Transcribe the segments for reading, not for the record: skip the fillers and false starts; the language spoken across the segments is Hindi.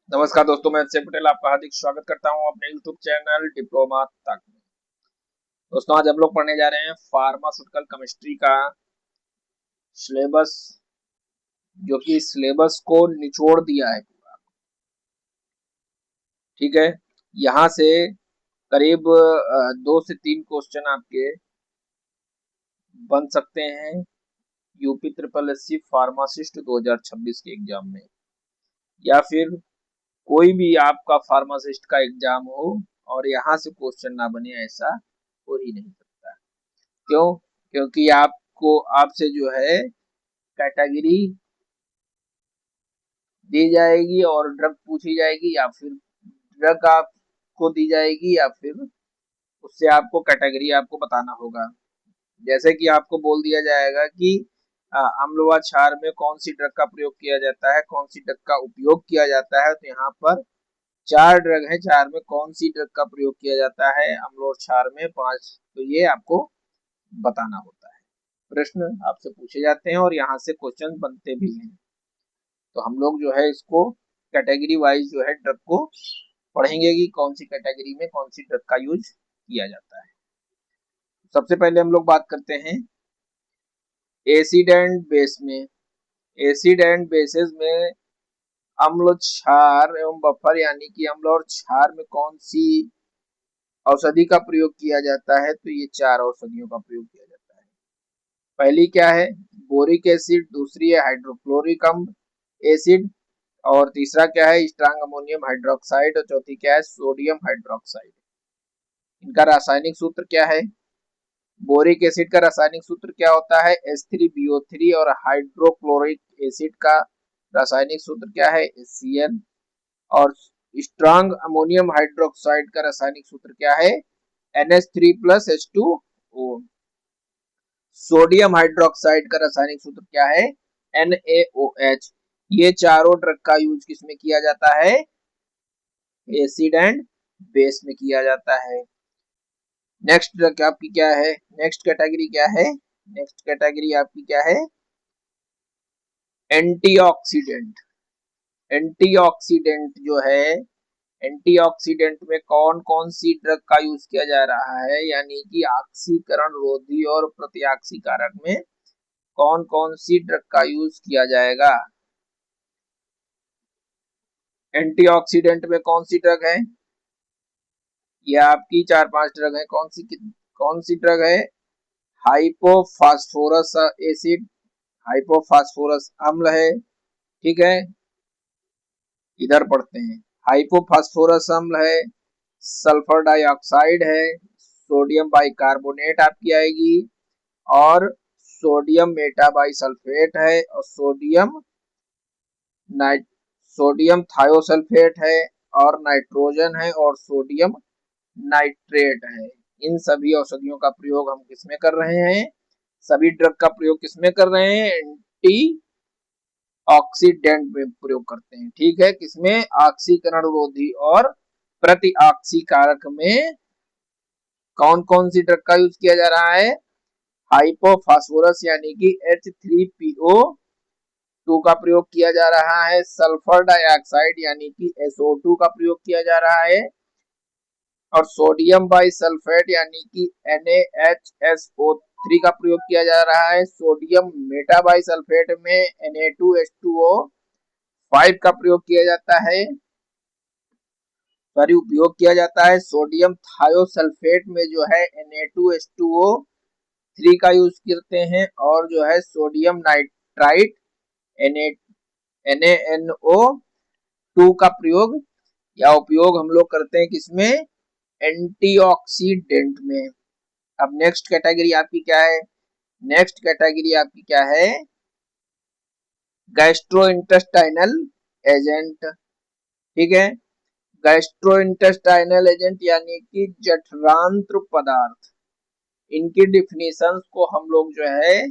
नमस्कार दोस्तों, मैं अक्षय पटेल आपका हार्दिक स्वागत करता हूं अपने YouTube चैनल डिप्लोमा तक में। दोस्तों, आज हम लोग पढ़ने जा रहे हैं फार्मास्यूटिकल केमिस्ट्री का सिलेबस, जो कि सिलेबस को निचोड़ दिया है पूरा। ठीक है, यहाँ से करीब 2 से 3 क्वेश्चन आपके बन सकते हैं UP triple S C pharmacist 2026 के एग्जाम में, या फिर कोई भी आपका फार्मासिस्ट का एग्जाम हो और यहाँ से क्वेश्चन ना बने, ऐसा हो ही नहीं सकता। क्यों? क्योंकि आपको आपसे जो है कैटेगरी दी जाएगी और ड्रग पूछी जाएगी, या फिर ड्रग आपको दी जाएगी, या फिर उससे आपको कैटेगरी आपको बताना होगा। जैसे कि आपको बोल दिया जाएगा कि अम्ल व क्षार में कौन सी ड्रग का प्रयोग किया जाता है, कौन सी ड्रग का उपयोग किया जाता है। तो यहाँ पर 4 ड्रग है, 4 में कौन सी ड्रग का प्रयोग किया जाता है, अम्ल और क्षार में 5, तो ये आपको बताना होता है। प्रश्न आपसे पूछे जाते हैं और यहाँ से क्वेश्चन बनते भी हैं। तो हम लोग जो है इसको कैटेगरी वाइज जो है ड्रग को पढ़ेंगे कि कौन सी कैटेगरी में कौन सी ड्रग का यूज किया जाता है। सबसे पहले हम लोग बात करते हैं एसिड एंड बेस में। एसिड एंड बेसेस में अम्ल, क्षार एवं बफर, यानी कि अम्ल और क्षार में कौन सी औषधि का प्रयोग किया जाता है। तो ये 4 औषधियों का प्रयोग किया जाता है। पहली क्या है? Boric acid. दूसरी है हाइड्रोक्लोरिक अम्ल एसिड। और तीसरा क्या है? Strong ammonium hydroxide. और चौथी क्या है? Sodium hydroxide. इनका रासायनिक सूत्र क्या है? बोरिक एसिड का रासायनिक सूत्र क्या होता है? H3BO3। और हाइड्रोक्लोरिक एसिड का रासायनिक सूत्र क्या है? HCl। और स्ट्रांग अमोनियम हाइड्रोक्साइड का रासायनिक सूत्र क्या है? NH3+H2O। सोडियम हाइड्रोक्साइड का रासायनिक सूत्र क्या है? NaOH। ये चारों ड्रग का यूज किसमें किया जाता है? एसिड एंड बेस में किया जाता है। नेक्स्ट ड्रग आपकी क्या है? नेक्स्ट कैटेगरी क्या है? नेक्स्ट कैटेगरी आपकी क्या है? एंटीऑक्सीडेंट। एंटीऑक्सीडेंट जो है, एंटीऑक्सीडेंट में कौन कौन सी ड्रग का यूज किया जा रहा है, यानी कि ऑक्सीकरण रोधी और प्रतिऑक्सी कारक में कौन कौन सी ड्रग का यूज किया जाएगा। एंटीऑक्सीडेंट में कौन सी ड्रग है? ये आपकी 4-5 ड्रग है। कौन सी ड्रग है? हाइपोफास्फोरस एसिड, हाइपोफास्फोरस अम्ल है। ठीक है, इधर पढ़ते हैं। हाइपोफास्फोरस अम्ल है, सल्फर डाइऑक्साइड है, सोडियम बाइकार्बोनेट आपकी आएगी, और सोडियम मेटाबाइसल्फेट है, और सोडियम थायोसल्फेट है, और नाइट्रोजन है, और सोडियम नाइट्रेट है। इन सभी औषधियों का प्रयोग हम किसमें कर रहे हैं? सभी ड्रग का प्रयोग किसमें कर रहे हैं? एंटी ऑक्सीडेंट में प्रयोग करते हैं। ठीक है, किसमें? ऑक्सीकरण रोधी और प्रति ऑक्सीकारक में कौन कौन सी ड्रग का यूज किया जा रहा है? हाइपोफास्फोरस यानी कि H3PO2 का प्रयोग किया जा रहा है। सल्फर डाइऑक्साइड यानी कि SO2 का प्रयोग किया जा रहा है। और सोडियम बाइसल्फेट यानी कि NaHSO3 का प्रयोग किया जा रहा है। सोडियम मेटाबाइसल्फेट में Na2H2O5 का प्रयोग किया जाता है, उपयोग किया जाता है। सोडियम थायोसल्फेट में जो है Na2H2O3 का यूज करते हैं, और जो है सोडियम नाइट्राइट NaNO2 का प्रयोग या उपयोग हम लोग करते हैं किसमें? एंटीऑक्सीडेंट में। अब नेक्स्ट कैटेगरी आपकी क्या है? नेक्स्ट कैटेगरी आपकी क्या है? Gastrointestinal agent. ठीक है, गैस्ट्रोइंटेस्टाइनल एजेंट यानी कि जठरांत्र पदार्थ। इनकी डिफिनीशंस को हम लोग जो है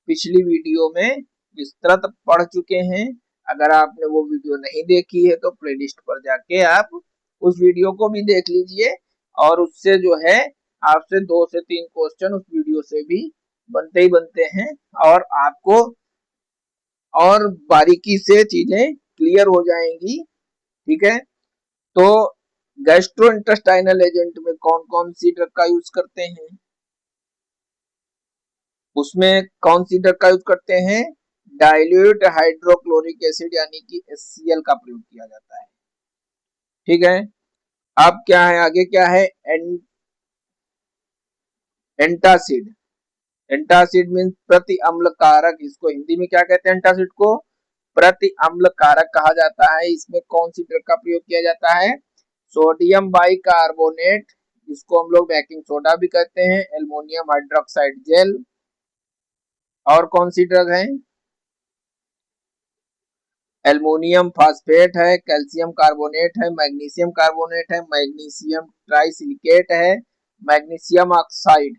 पिछली वीडियो में विस्तृत पढ़ चुके हैं। अगर आपने वो वीडियो नहीं देखी है तो प्लेलिस्ट पर जाके आप उस वीडियो को भी देख लीजिए, और उससे जो है आपसे 2 से 3 क्वेश्चन उस वीडियो से भी बनते ही बनते हैं, और आपको और बारीकी से चीजें क्लियर हो जाएंगी। ठीक है। तो गैस्ट्रोइंटेस्टाइनल एजेंट में कौन कौन सी ड्रग का यूज करते हैं, उसमें कौन सी ड्रग का यूज करते हैं, डाइल्यूट हाइड्रोक्लोरिक एसिड यानी कि HCl का प्रयोग किया जाता है। ठीक है। अब क्या है, आगे क्या है, एंटासिड। एंटासिड मीन प्रति अम्ल कारक, इसको हिंदी में क्या कहते हैं, एंटासिड को प्रति अम्ल कारक कहा जाता है। इसमें कौन सी ड्रग का प्रयोग किया जाता है, सोडियम बाइकार्बोनेट, जिसको हम लोग बेकिंग सोडा भी कहते हैं, एल्युमिनियम हाइड्रोक्साइड जेल, और कौन सी ड्रग है, एल्युमिनियम फास्फेट है, कैल्शियम कार्बोनेट है, मैग्नीशियम कार्बोनेट है, मैग्नीशियम ट्राइसिलिकेट है, मैग्नीशियम ऑक्साइड।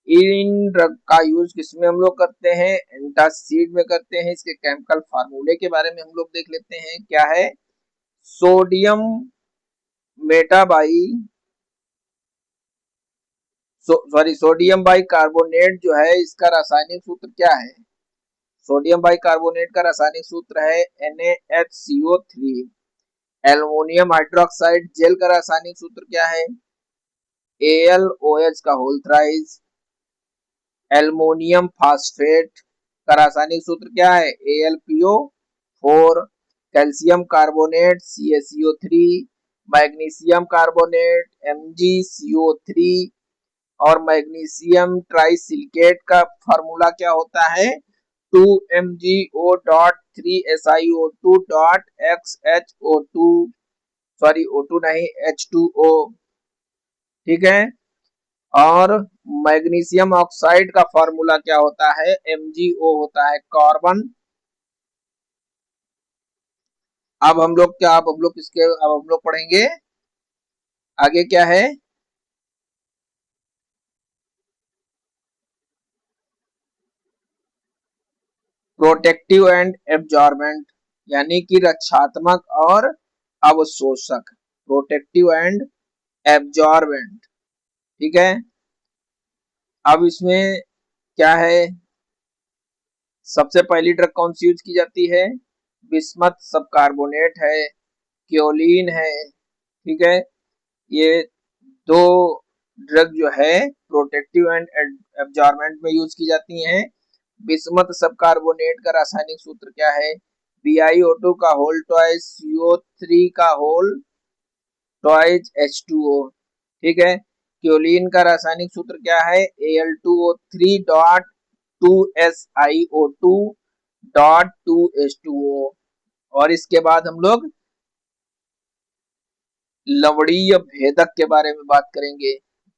इन ड्रग का यूज किसमें हम लोग करते हैं, एंटासिड में करते हैं। इसके केमिकल फार्मूले के बारे में हम लोग देख लेते हैं, क्या है, सोडियम मेटाबाई सोडियम बाइकार्बोनेट जो है, इसका रासायनिक सूत्र क्या है, सोडियम बाइकार्बोनेट का रासायनिक सूत्र है NaHCO3। एल्युमिनियम हाइड्रोक्साइड जेल का रासायनिक सूत्र क्या है, AlOH का होल थ्राइस। एल्युमिनियम फास्फेट का रासायनिक सूत्र क्या है, AlPO4। Calcium carbonate CaCO3, magnesium carbonate MgCO3, और मैग्नीशियम ट्राइसिलिकेट का फार्मूला क्या होता है, 2MgO.3SiO2.XHO2, सॉरी O2 नहीं, H2O। ठीक है। और मैग्नीशियम ऑक्साइड का फार्मूला क्या होता है, MgO होता है, कार्बन। अब हम लोग किसके, अब हम लोग पढ़ेंगे आगे क्या है, प्रोटेक्टिव एंड एब्जॉर्बेंट, यानी कि रक्षात्मक और अवशोषक, प्रोटेक्टिव एंड एब्जॉर्बेंट। ठीक है। अब इसमें क्या है, सबसे पहली ड्रग कौन सी यूज की जाती है, बिस्मथ सब कार्बोनेट है, क्योलिन है। ठीक है। ये दो ड्रग जो है प्रोटेक्टिव एंड एब्जॉर्बेंट में यूज की जाती हैं। बिस्मथ सब कार्बोनेट का रासायनिक सूत्र क्या है, BiO2 का होल ट्वाइस CO3 का होल ट्वाइस H2O। ठीक है। क्योलिन का रासायनिक सूत्र क्या है, Al2O3.2SiO2.2H2O। और इसके बाद हम लोग लवणीय भेदक के बारे में बात करेंगे,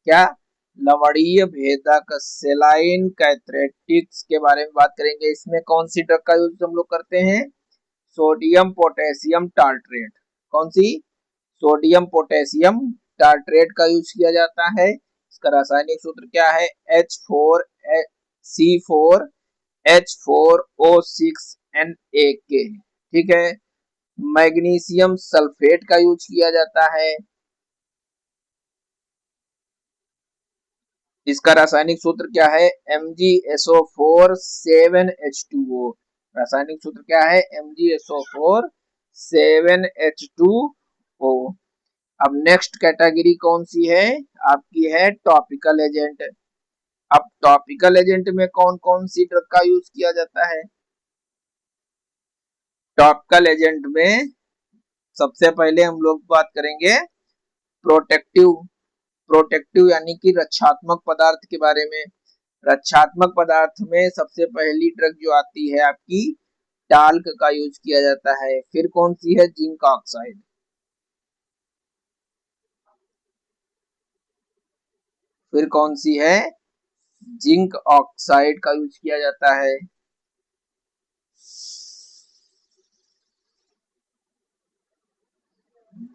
क्या, लवणीय भेदक सेलाइन कैथरेटिक्स के बारे में बात करेंगे। इसमें कौन सी ड्रग का यूज हम लोग करते हैं, सोडियम पोटेशियम टार्ट्रेट। कौन सी, सोडियम पोटेशियम टार्ट्रेट का यूज किया जाता है। इसका रासायनिक सूत्र क्या है, H4C4H4O6Na। ठीक है। मैग्नीशियम सल्फेट का यूज किया जाता है। इसका रासायनिक सूत्र क्या है, MgSO4 7H2O। रासायनिक सूत्र क्या है, MgSO4 7H2O। अब नेक्स्ट कैटेगरी कौन सी है, आपकी है टॉपिकल एजेंट। अब टॉपिकल एजेंट में कौन कौन सी ड्रग का यूज किया जाता है, टॉपिकल एजेंट में सबसे पहले हम लोग बात करेंगे प्रोटेक्टिव, प्रोटेक्टिव यानी कि रक्षात्मक पदार्थ के बारे में। रक्षात्मक पदार्थ में सबसे पहली ड्रग जो आती है आपकी, टाल्क का यूज किया जाता है। फिर कौन सी है, जिंक ऑक्साइड। फिर कौन सी है, जिंक ऑक्साइड का यूज किया जाता है।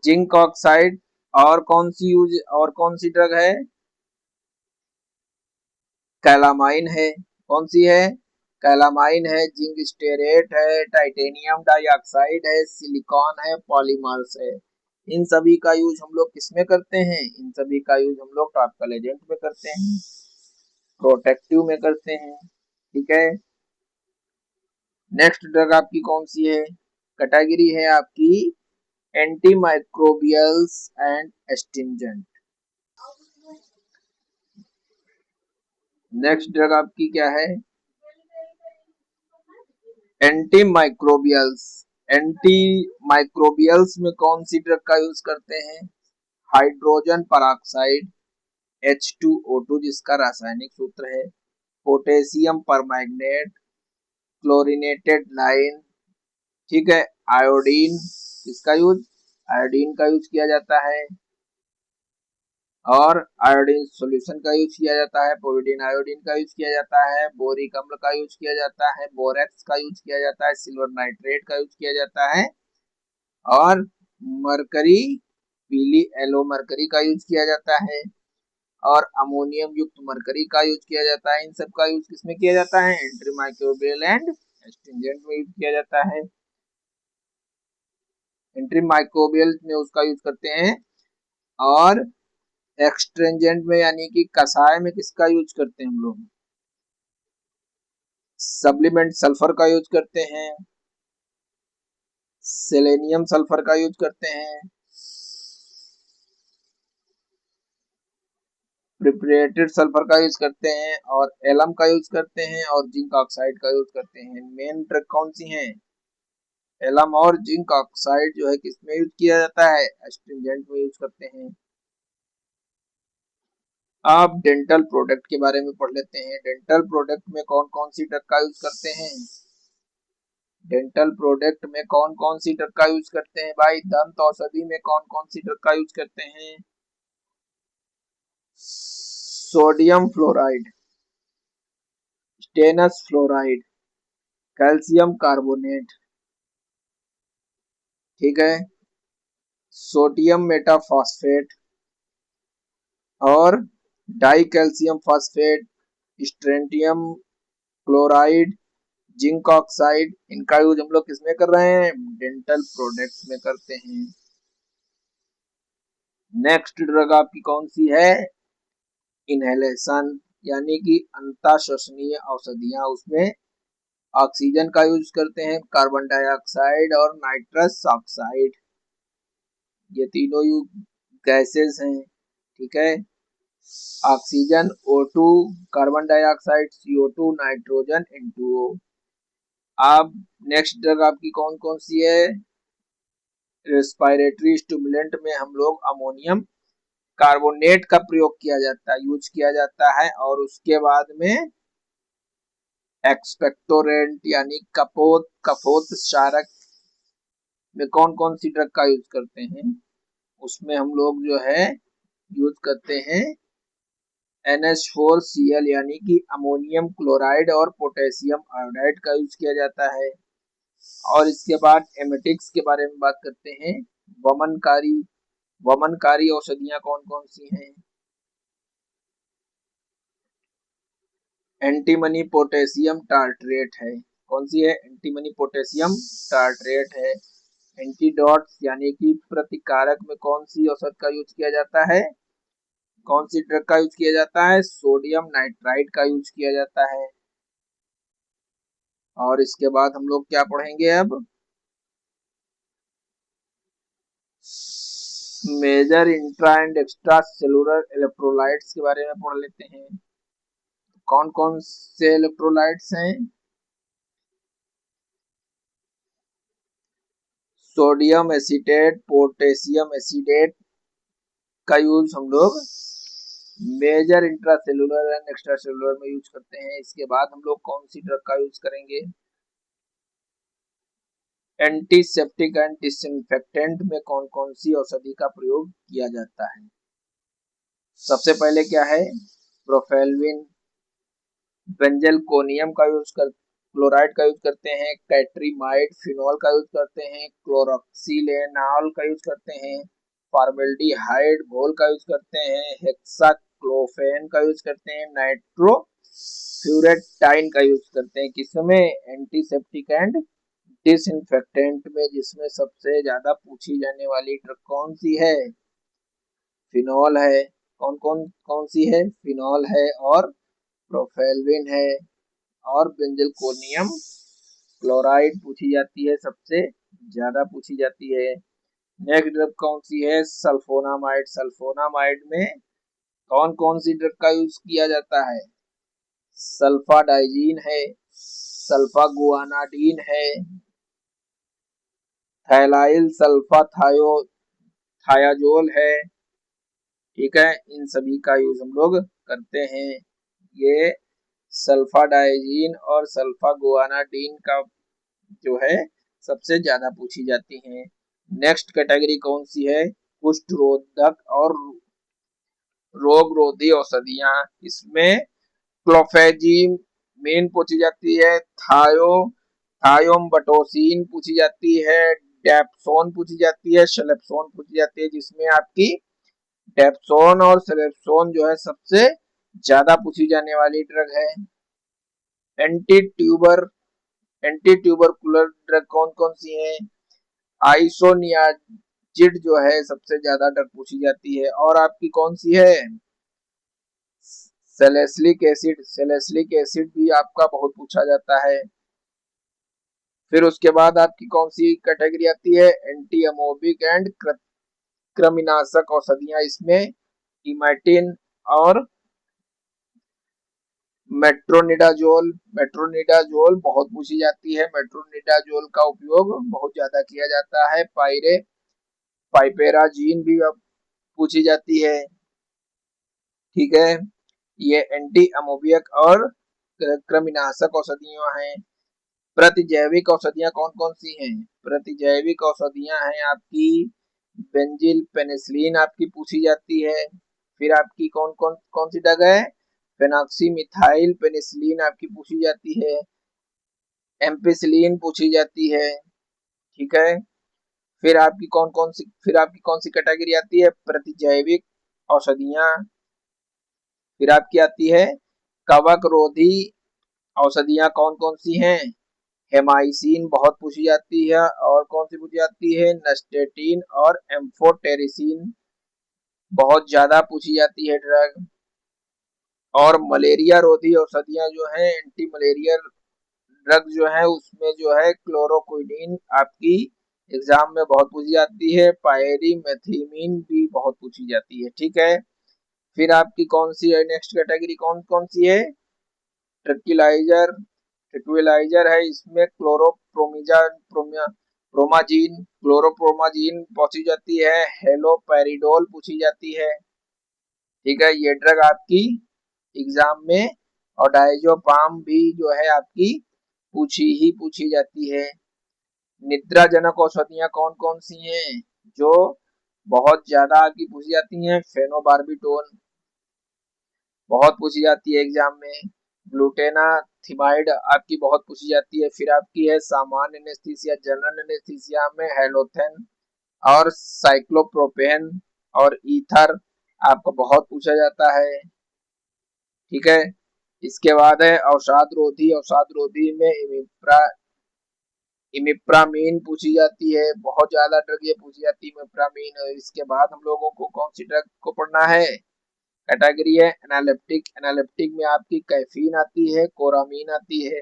जिंक ऑक्साइड, और कौन सी यूज, और कौन सी ड्रग है, कैलामाइन है। कौन सी है, कैलामाइन है, जिंक स्टेरेट है, टाइटेनियम डाइऑक्साइड है, सिलिकॉन है, पॉलीमर्स है। इन सभी का यूज हम लोग किसमें करते हैं, इन सभी का यूज हम लोग टॉपिकल एजेंट में करते हैं, प्रोटेक्टिव में करते हैं। ठीक है। नेक्स्ट ड्रग आपकी कौन सी है, कैटेगरी है आपकी anti microbials and एस्टिंजेंट। Next drug आपकी क्या है? Anti microbials. एंटी माइक्रोबियल्स में कौन सी ड्रग का यूज करते हैं? हाइड्रोजन पराक्साइड H2O2 जिसका रासायनिक सूत्र है, पोटेशियम परमैंगनेट, क्लोरीनेटेड लाइन, ठीक है, आयोडीन। इसका यूज, आयोडीन का यूज किया जाता है, और आयोडीन सॉल्यूशन का यूज किया जाता है, पोविडीन आयोडीन का यूज किया जाता है, बोरिक अम्ल का यूज किया जाता है, बोरेक्स का यूज किया जाता है, सिल्वर नाइट्रेट का यूज किया जाता है, और मरकरी, पीली एलो मरकरी का यूज किया जाता है, और अमोनियम युक्त मरकरी का यूज किया जाता है। इन सब का यूज किसमें किया जाता है? एंटी माइक्रोबियल एंड एस्टिंजेंट में यूज किया जाता है। एंटी माइक्रोबियल में उसका यूज करते हैं, और एक्सट्रेंजेंट में यानी कि कसाय में किसका यूज करते हैं हम लोग? सप्लीमेंट सल्फर का यूज करते हैं, सेलेनियम सल्फर का यूज करते हैं, प्रिपरेटेड सल्फर का यूज करते हैं, और एलम का यूज करते हैं, और जिंक ऑक्साइड का यूज करते हैं। मेन ड्रग कौन सी हैं? एलम और जिंक ऑक्साइड जो है किसमें यूज किया जाता है? एस्ट्रिंजेंट में यूज करते हैं। आप डेंटल प्रोडक्ट के बारे में पढ़ लेते हैं। डेंटल प्रोडक्ट में कौन कौन सी ड्रग का यूज करते हैं? डेंटल प्रोडक्ट में कौन कौन सी ड्रग का यूज करते हैं भाई? दंत औषधि में कौन कौन सी ड्रग का यूज करते हैं? Sodium fluoride, stannous fluoride, calcium carbonate, ठीक है, सोडियम मेटाफॉस्फेट, और di calcium phosphate, strontium chloride, zinc oxide. इनका यूज हम लोग किसमें कर रहे हैं? डेंटल प्रोडक्ट्स में करते हैं। नेक्स्ट ड्रग आपकी कौन सी है? इनहेलेशन, यानी कि अंतःश्वसनीय औषधियां। उसमें ऑक्सीजन का यूज करते हैं, कार्बन डाइऑक्साइड और नाइट्रस ऑक्साइड, ये तीनों गैसेस हैं, ठीक है। Oxygen O2, carbon dioxide CO2, nitrogen N2O। अब नेक्स्ट ड्रग आपकी कौन कौन सी है? रेस्पिरेटरी स्टिमुलेंट में हम लोग अमोनियम कार्बोनेट का प्रयोग किया जाता है, यूज किया जाता है, और उसके बाद में एक्सपेक्टोरेंट यानी कपोत क्षारक में कौन कौन सी ड्रग का यूज करते हैं? उसमें हम लोग जो है यूज करते हैं NH4Cl यानी कि अमोनियम क्लोराइड और पोटेशियम आयोडाइड का यूज किया जाता है। और इसके बाद एमेटिक्स के बारे में बात करते हैं। वमनकारी, वमनकारी औषधियां कौन कौन सी हैं? एंटीमनी पोटेशियम टार्ट्रेट है। कौन सी है? एंटीमनी पोटेशियम टार्ट्रेट है। एंटीडॉट्स यानी कि प्रतिकारक में कौन सी औषध का यूज किया जाता है? कौन सी ड्रग का यूज किया जाता है? सोडियम नाइट्राइट का यूज किया जाता है। और इसके बाद हम लोग क्या पढ़ेंगे अब? Major intra and extra cellular electrolytes के बारे में पढ़ लेते हैं। कौन कौन से इलेक्ट्रोलाइट्स हैं? सोडियम एसीटेट, पोटेशियम एसीटेट का यूज हम लोग major intracellular and extra cellular में यूज करते हैं। इसके बाद हम लोग कौन सी ड्रग का यूज करेंगे? एंटीसेप्टिक एंड डिसइंफेक्टेंट में कौन कौन सी औषधि का प्रयोग किया जाता है? सबसे पहले क्या है? प्रोफेल्विन, बेंजलकोनियम का यूज कर, क्लोराइड का यूज करते हैं, कैट्रीमाइड फिनॉल का यूज करते हैं, क्लोरोक्सिलेनॉल का यूज करते हैं, फॉर्मेल्डिहाइड घोल का यूज करते हैं, हेक्साक्लोफेन का यूज करते हैं, नाइट्रोफ्यूरेटाइन का यूज करते हैं। किसमें? एंटीसेप्टिक एंड डिसइंफेक्टेंट में, जिसमें सबसे ज्यादा पूछी जाने वाली ड्रग कौन सी है? फिनॉल है। कौन कौन कौन सी है? फिनॉल है, और प्रोफेल्विन है, और बेंजलकोनियम क्लोराइड पूछी जाती है, सबसे ज्यादा पूछी जाती है। नेक्स्ट ड्रग कौन सी है? सल्फोनामाइड। सल्फोनामाइड में कौन कौन सी ड्रग का यूज किया जाता है? सल्फाडाइजीन है, सल्फागुआनाडीन है, थैलाइल सल्फा थायाजोल है। ठीक है, इन सभी का यूज हम लोग करते हैं। ये सल्फाडाइजीन और सल्फागुआनाडीन का जो है सबसे ज्यादा पूछी जाती हैं। नेक्स्ट कैटेगरी कौन सी है? कुष्ठ रोधक और रोग रोधी औषधियां। इसमें क्लोफेजीमेन पूछी जाती है, थायोम्बटोसिन पूछी जाती है, डेप्सोन पूछी जाती है, सेलेप्सोन पूछी जाती है, जिसमें आपकी डेप्सोन और सेलेप्सोन जो है सबसे ज्यादा पूछी जाने वाली ड्रग है। Anti tuber anti tubercular drug कौन कौन सी है? आइसोनियाजिड जो है सबसे ज्यादा ड्रग पूछी जाती है। और आपकी कौन सी है? Salicylic acid. सैलिसिलिक एसिड भी आपका बहुत पूछा जाता है। फिर उसके बाद आपकी कौन सी कैटेगरी आती है? एंटी अमोबिक एंड कृमिनाशक औषधियां। इसमें इमाटिन और मेट्रोनिडाजोल। मेट्रोनिडाजोल बहुत पूछी जाती है। मेट्रोनिडाजोल का उपयोग बहुत ज्यादा किया जाता है। पाइपेराजीन भी अब पूछी जाती है। ठीक है, ये एंटी अमोबियक और कृमिनाशक औषधियां हैं। प्रतिजैविक औषधियां कौन कौन सी हैं? प्रतिजैविक औषधियां हैं आपकी बेंजिल पेनिसिलिन आपकी पूछी जाती है। फिर आपकी कौन कौन कौन सी ड्रग है? फेनॉक्सीमिथाइल पेनिसिलिन आपकी पूछी जाती है। एम्पिसिलिन पूछी जाती है। ठीक है, फिर आपकी कौन सी कैटेगरी आती है? प्रतिजैविक औषधियां। फिर आपकी आती है कवक रोधी औषधियां कौन कौन सी हैं? हेमाइसिन बहुत पूछी जाती है। और कौन सी पूछी जाती है? नस्टेटिन और एम्फोटेरिसिन बहुत ज्यादा पूछी जाती है ड्रग। और मलेरिया रोधी औषधियां जो है, एंटी मलेरिया ड्रग जो है, उसमें जो है क्लोरोक्विनीन आपकी एग्जाम में बहुत पूछी जाती है। पायरीमेथिलीन भी बहुत पूछी जाती है। ठीक है, फिर आपकी कौन सी है? नेक्स्ट कैटेगरी कौन कौन सी है? ट्रक्विलाइजर। ट्रक्विलाइजर है, इसमें क्लोरोप्रोमाजीन पूछी जाती है। हेलोपेरिडोल पूछी जाती है। ठीक है, ये ड्रग आपकी एग्जाम में और डायजोपाम भी जो है आपकी पूछी जाती है। निद्राजनक औषधियां कौन कौन सी हैं जो बहुत ज्यादा आपकी पूछी जाती हैं? फेनोबार्बिटोन बहुत पूछी जाती है एग्जाम में। ग्लूटेनाथिमाइड आपकी बहुत पूछी जाती है। फिर आपकी है सामान्य एनेस्थीसिया, जनरल एनेस्थीसिया में हेलोथेन और साइक्लोप्रोपेन और ईथर आपको बहुत पूछा जाता है। ठीक है, इसके बाद है अवसाद रोधी। अवसाद रोधी में इमिप्रामीन पूछी जाती है। बहुत ज्यादा ड्रग ये पूछी जाती है इमिप्रामीन। इसके बाद हम लोगों को कौन सी ड्रग को पढ़ना है? कैटेगरी है एनालिप्टिक। एनालिप्टिक में आपकी कैफीन आती है, कोरामीन आती है।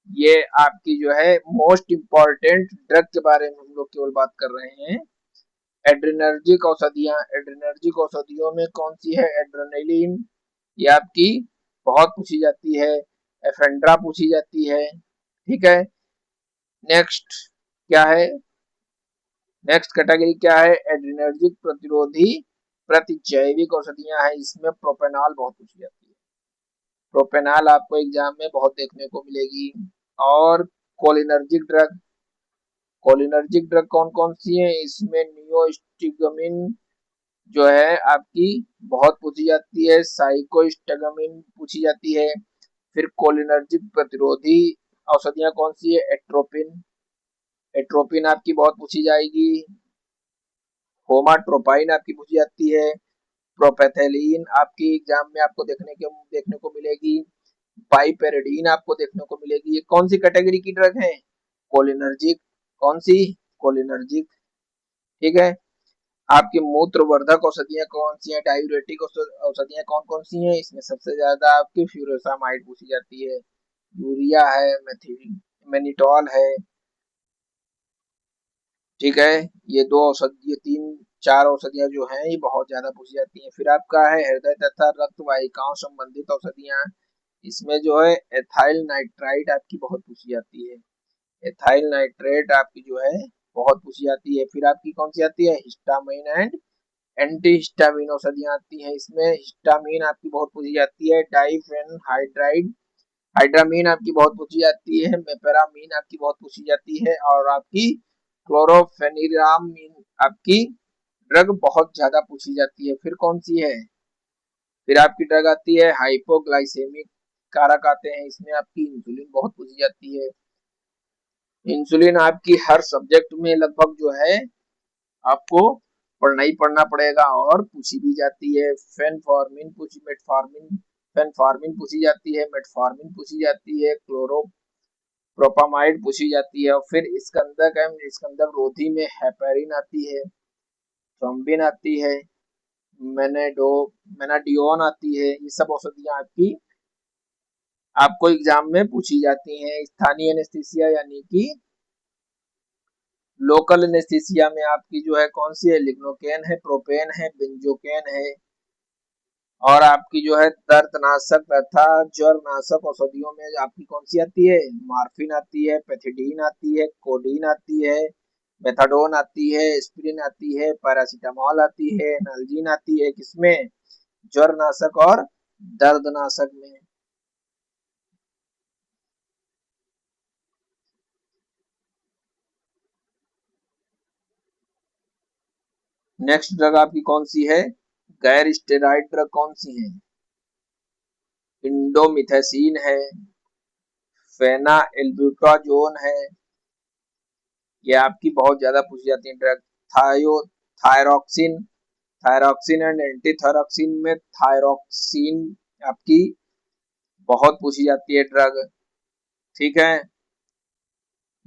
ये आपकी जो है मोस्ट इंपॉर्टेंट ड्रग के बारे में हम लोग केवल बात कर रहे हैं। एड्रेनर्जिक औषधियां। एड्रेनर्जिक औषधियों में कौन सी है? एड्रेनलिन, ये आपकी बहुत पूछी जाती है। एफेंड्रा पूछी जाती है। ठीक है, नेक्स्ट क्या है? नेक्स्ट कैटेगरी क्या है? एड्रेनर्जिक प्रतिरोधी प्रतिजैविक औषधियां हैं। इसमें प्रोपेनॉल बहुत पूछी जाती है। प्रोपेनॉल आपको एग्जाम में बहुत देखने को मिलेगी। और कोलिनर्जिक ड्रग। कोलिनर्जिक ड्रग कौन कौन सी है? इसमें नियोस्टिगमिन जो है आपकी बहुत पूछी जाती है। साइकोस्टेगमिन पूछी जाती है। फिर कोलिनर्जिक प्रतिरोधी औषधियां कौन सी है? एट्रोपिन। एट्रोपिन आपकी बहुत पूछी जाएगी। होमाट्रोपाइन आपकी पूछी जाती है। प्रोपेथेलिन आपकी एग्जाम में आपको देखने को मिलेगी। पाइपेरिडीन आपको देखने को मिलेगी। ये कौन सी कैटेगरी की ड्रग है? कोलिनर्जिक। कौन सी? कोलिनर्जिक। ठीक है, आपकी मूत्रवर्धक औषधियां कौन सी हैं? डायूरेटिक औषधियां कौन कौन सी हैं? इसमें सबसे ज्यादा आपकी फ्यूरोसामाइड पूछी जाती है। यूरिया है, मेनिटॉल है। ठीक है। ये दो औषधि, ये तीन चार औषधियां जो हैं ये बहुत ज्यादा पूछी जाती हैं। फिर आपका है हृदय तथा रक्त वाहिकाओं संबंधित औषधियां। इसमें जो है एथाइल नाइट्राइट आपकी बहुत पूछी जाती है। एथाइल नाइट्रेट आपकी जो है बहुत पूछी जाती है। फिर आपकी कौन सी आती है, हिस्टामिन एंड एंटी हिस्टामिन औषधियां आती हैं। इसमें हिस्टामिन आपकी बहुत पूछी जाती है। डाइफेनहाइड्राइड हाइड्रामीन आपकी बहुत पूछी जाती है। मेपेरामीन आपकी बहुत पूछी जाती है। और आपकी क्लोरोफेनिरामीन आपकी ड्रग बहुत ज्यादा पूछी जाती है। फिर कौन सी है, फिर आपकी ड्रग आती है हाइपोग्लाइसेमिक कारक आते हैं। इसमें आपकी इंसुलिन बहुत पूछी जाती है। इंसुलिन आपकी हर सब्जेक्ट में लगभग जो है आपको पढ़ना ही पढ़ना पड़ेगा और पूछी भी जाती है। फेनफॉर्मिन पूछी, मेटफॉर्मिन, फेनफॉर्मिन पूछी जाती है, मेटफॉर्मिन पूछी जाती है, क्लोरोप्रोपामाइड पूछी जाती है। और फिर स्कंदक एवं स्कंदक रोधी में हेपेरिन आती है, थ्रोम्बिन आती है, मेनेडो मेनाडियोन आती है। ये सब औषधियां आपको एग्जाम में पूछी जाती हैं। स्थानीय एनेस्थीसिया यानी कि लोकल एनेस्थीसिया में आपकी जो है कौन सी है, लिग्नोकेन है, प्रोपेन है, बेंजोकेन है। और आपकी जो है दर्दनाशक तथा ज्वरनाशक औषधियों में आपकी कौन सी आती है, मार्फिन आती है, पेथिडीन आती है, कोडीन आती है, मेथाडोन आती है, एस्पिरिन आती है, पैरासीटामोल आती है, नलजीन आती है। किसमें, ज्वरनाशक और दर्दनाशक में। नेक्स्ट ड्रग आपकी कौन सी है, गैर स्टेरॉइड ड्रग कौन सी है, इंडोमिथैसिन है, फेनाइल्ब्यूटाजोन है। ये आपकी बहुत ज्यादा पूछी जाती है ड्रग। थायो thyroxine, thyroxine and anti thyroxine में थायरॉक्सिन आपकी बहुत पूछी जाती है ड्रग। ठीक है।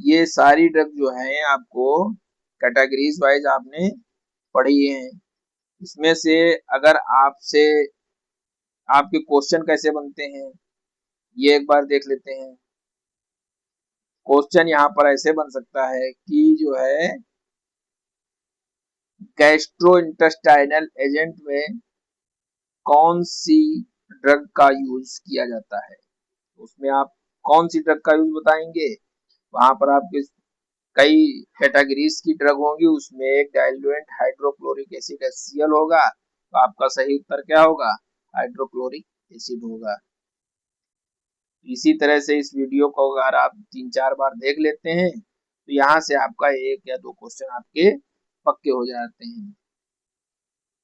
ये सारी ड्रग जो है आपको कैटेगरीज वाइज आपने पढ़ी है। इसमें से अगर आपसे आपके क्वेश्चन कैसे बनते हैं ये एक बार देख लेते हैं। क्वेश्चन यहाँ पर ऐसे बन सकता है कि जो है गैस्ट्रोइंटेस्टाइनल एजेंट में कौन सी ड्रग का यूज किया जाता है, उसमें आप कौन सी ड्रग का यूज बताएंगे। वहां पर आपके कई कैटेगरीज की ड्रग होंगी, उसमें एक डाइल्यूएंट हाइड्रोक्लोरिक एसिड HCl होगा। तो आपका सही उत्तर क्या होगा, हाइड्रोक्लोरिक एसिड होगा। इसी तरह से इस वीडियो को अगर आप 3-4 बार देख लेते हैं तो यहाँ से आपका एक या दो क्वेश्चन आपके पक्के हो जाते हैं।